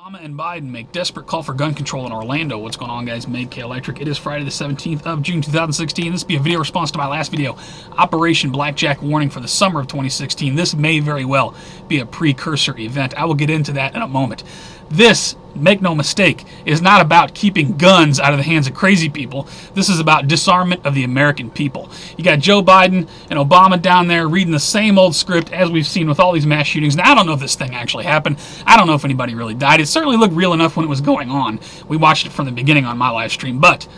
Obama and Biden make desperate call for gun control in Orlando. What's going on, guys? Made K Electric. It is Friday the 17th of June 2016. This will be a video response to my last video, Operation Blackjack Warning for the summer of 2016. This may very well be a precursor event. I will get into that in a moment. This, make no mistake, is not about keeping guns out of the hands of crazy people. This is about disarmament of the American people. You got Joe Biden and Obama down there reading the same old script as we've seen with all these mass shootings. Now, I don't know if this thing actually happened. I don't know if anybody really died. It certainly looked real enough when it was going on. We watched it from the beginning on my live stream. But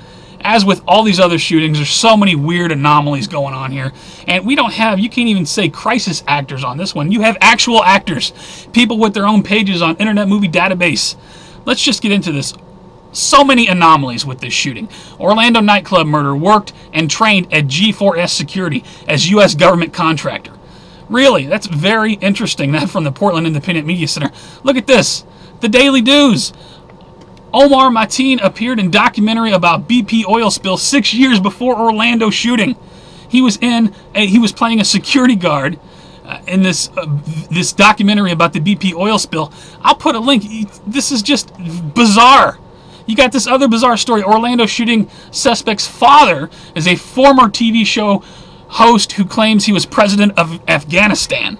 as with all these other shootings, there's so many weird anomalies going on here. And we don't have, you can't even say crisis actors on this one. You have actual actors, people with their own pages on Internet Movie Database. Let's just get into this. So many anomalies with this shooting. Orlando nightclub murder, worked and trained at G4S Security as U.S. government contractor. Really, that's very interesting. That from the Portland Independent Media Center. Look at this. The Daily News. Omar Mateen appeared in documentary about BP oil spill 6 years before Orlando shooting. He was playing a security guard in this documentary about the BP oil spill. I'll put a link. This is just bizarre. You got this other bizarre story. Orlando shooting suspect's father is a former TV show host who claims he was president of Afghanistan.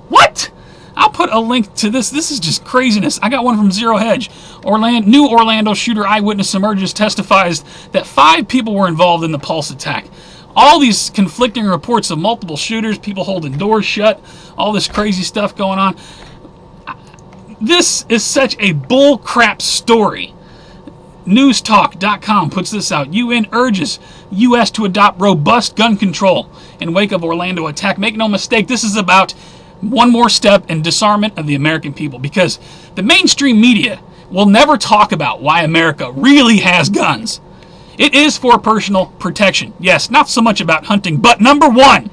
What? I'll put a link to this. This is just craziness. I got one from Zero Hedge. New Orlando shooter eyewitness emerges, testifies that 5 people were involved in the Pulse attack. All these conflicting reports of multiple shooters, people holding doors shut, all this crazy stuff going on. This is such a bull crap story. Newstalk.com puts this out. UN urges U.S. to adopt robust gun control in wake of Orlando attack. Make no mistake, this is about one more step in disarmament of the American people, because the mainstream media will never talk about why America really has guns. It is for personal protection. Yes, not so much about hunting, but number one,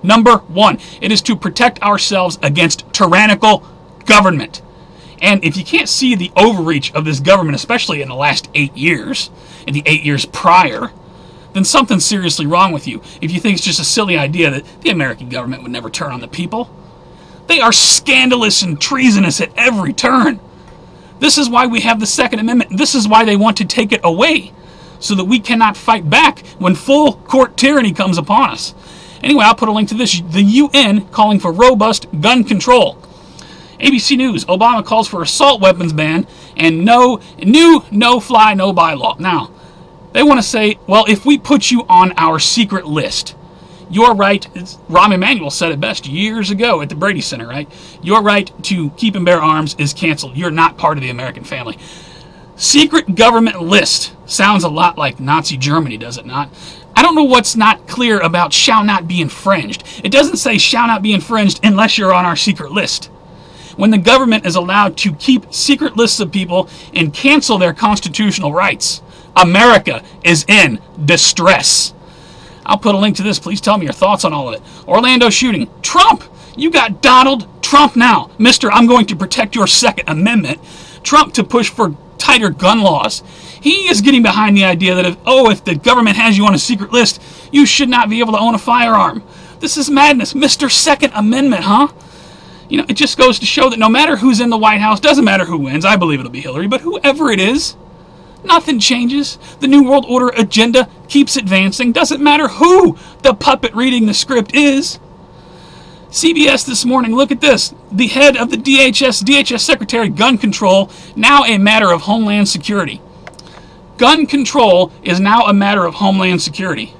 it is to protect ourselves against tyrannical government. And if you can't see the overreach of this government, especially in the last 8 years, and the 8 years prior, then something's seriously wrong with you. If you think it's just a silly idea that the American government would never turn on the people. They are scandalous and treasonous at every turn. This is why we have the Second Amendment. This is why they want to take it away, so that we cannot fight back when full court tyranny comes upon us. Anyway, I'll put a link to this. The UN calling for robust gun control. ABC News, Obama calls for assault weapons ban and new no-fly, no-buy law. Now, they want to say, well, if we put you on our secret list, your right, Rahm Emanuel said it best years ago at the Brady Center, right? Your right to keep and bear arms is canceled. You're not part of the American family. Secret government list sounds a lot like Nazi Germany, does it not? I don't know what's not clear about shall not be infringed. It doesn't say shall not be infringed unless you're on our secret list. When the government is allowed to keep secret lists of people and cancel their constitutional rights, America is in distress. I'll put a link to this. Please tell me your thoughts on all of it. Orlando shooting. Trump. You got Donald Trump now. Mr. I'm going to protect your Second Amendment. Trump to push for tighter gun laws. He is getting behind the idea that if the government has you on a secret list, you should not be able to own a firearm. This is madness. Mr. Second Amendment, huh? You know, it just goes to show that no matter who's in the White House, doesn't matter who wins. I believe it'll be Hillary, but whoever it is, nothing changes. The New World Order agenda keeps advancing. Doesn't matter who the puppet reading the script is. CBS this morning, look at this. The head of the DHS Secretary, gun control, now a matter of Homeland Security. Gun control is now a matter of Homeland Security.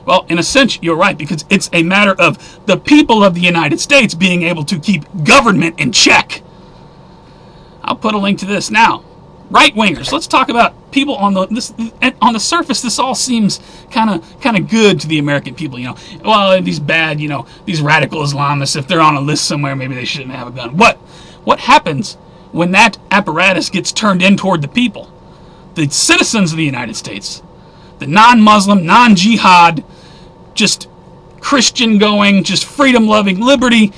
Well, in a sense, you're right, because it's a matter of the people of the United States being able to keep government in check. I'll put a link to this now. Right-wingers. Let's talk about people on the surface. This all seems kind of good to the American people. You know, well, these bad, these radical Islamists. If they're on a list somewhere, maybe they shouldn't have a gun. What happens when that apparatus gets turned in toward the people, the citizens of the United States, the non-Muslim, non-jihad, just Christian-going, just freedom-loving, liberty,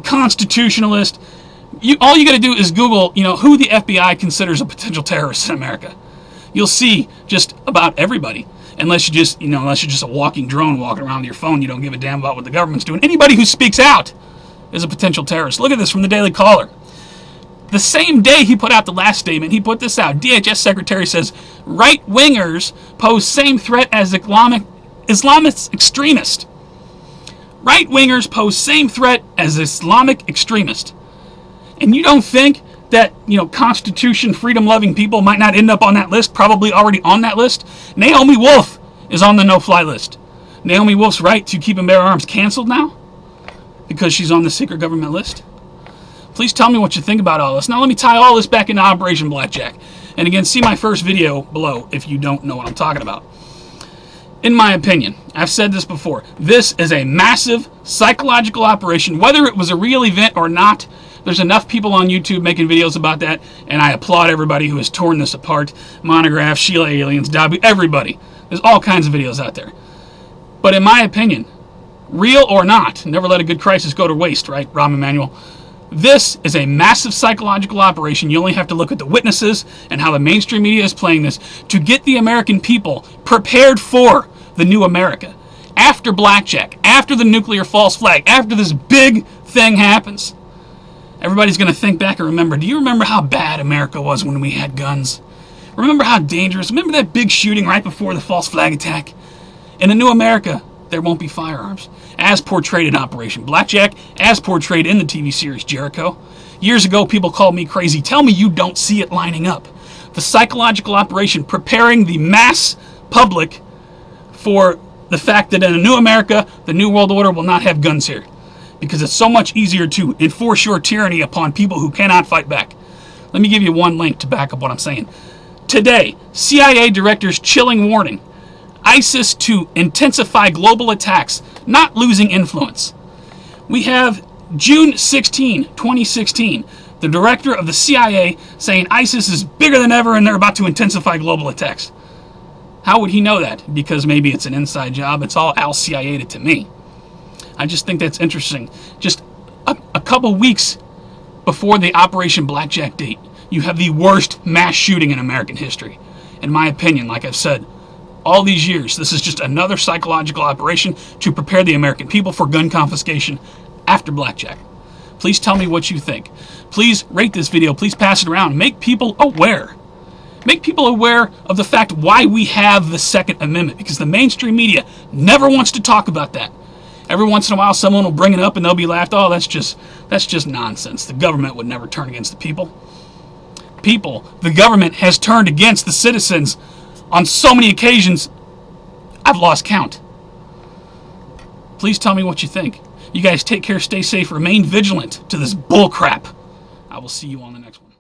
constitutionalist. All you got to do is Google, who the FBI considers a potential terrorist in America. You'll see just about everybody, unless you're just a walking drone walking around with your phone. You don't give a damn about what the government's doing. Anybody who speaks out is a potential terrorist. Look at this from the Daily Caller. The same day he put out the last statement, he put this out. DHS Secretary says, right-wingers pose same threat as Islamist extremists. Right-wingers pose same threat as Islamic extremists. And you don't think that, Constitution, freedom-loving people might not end up on that list, probably already on that list? Naomi Wolf is on the no-fly list. Naomi Wolf's right to keep and bear arms canceled now because she's on the secret government list? Please tell me what you think about all this. Now let me tie all this back into Operation Blackjack. And again, see my first video below if you don't know what I'm talking about. In my opinion, I've said this before, this is a massive psychological operation. Whether it was a real event or not, there's enough people on YouTube making videos about that, and I applaud everybody who has torn this apart. Monograph, Sheila Aliens, Dabu, everybody. There's all kinds of videos out there. But in my opinion, real or not, never let a good crisis go to waste, right, Rahm Emanuel? This is a massive psychological operation. You only have to look at the witnesses and how the mainstream media is playing this to get the American people prepared for the new America. After Blackjack, after the nuclear false flag, after this big thing happens, everybody's going to think back and remember, do you remember how bad America was when we had guns? Remember how dangerous? Remember that big shooting right before the false flag attack? In a new America, there won't be firearms, as portrayed in Operation Blackjack, as portrayed in the TV series Jericho. Years ago, people called me crazy. Tell me you don't see it lining up. The psychological operation preparing the mass public for the fact that in a new America, the New World Order will not have guns here. Because it's so much easier to enforce your tyranny upon people who cannot fight back. Let me give you one link to back up what I'm saying. Today, CIA director's chilling warning. ISIS to intensify global attacks, not losing influence. We have June 16, 2016, the director of the CIA saying ISIS is bigger than ever and they're about to intensify global attacks. How would he know that? Because maybe it's an inside job. It's all Al-CIA-ed to me. I just think that's interesting. Just a couple weeks before the Operation Blackjack date, you have the worst mass shooting in American history. In my opinion, like I've said, all these years, this is just another psychological operation to prepare the American people for gun confiscation after Blackjack. Please tell me what you think. Please rate this video. Please pass it around. Make people aware. Make people aware of the fact why we have the Second Amendment, because the mainstream media never wants to talk about that. Every once in a while, someone will bring it up and they'll be laughed, oh, that's just nonsense. The government would never turn against the people. The government has turned against the citizens on so many occasions, I've lost count. Please tell me what you think. You guys take care, stay safe, remain vigilant to this bull crap. I will see you on the next one.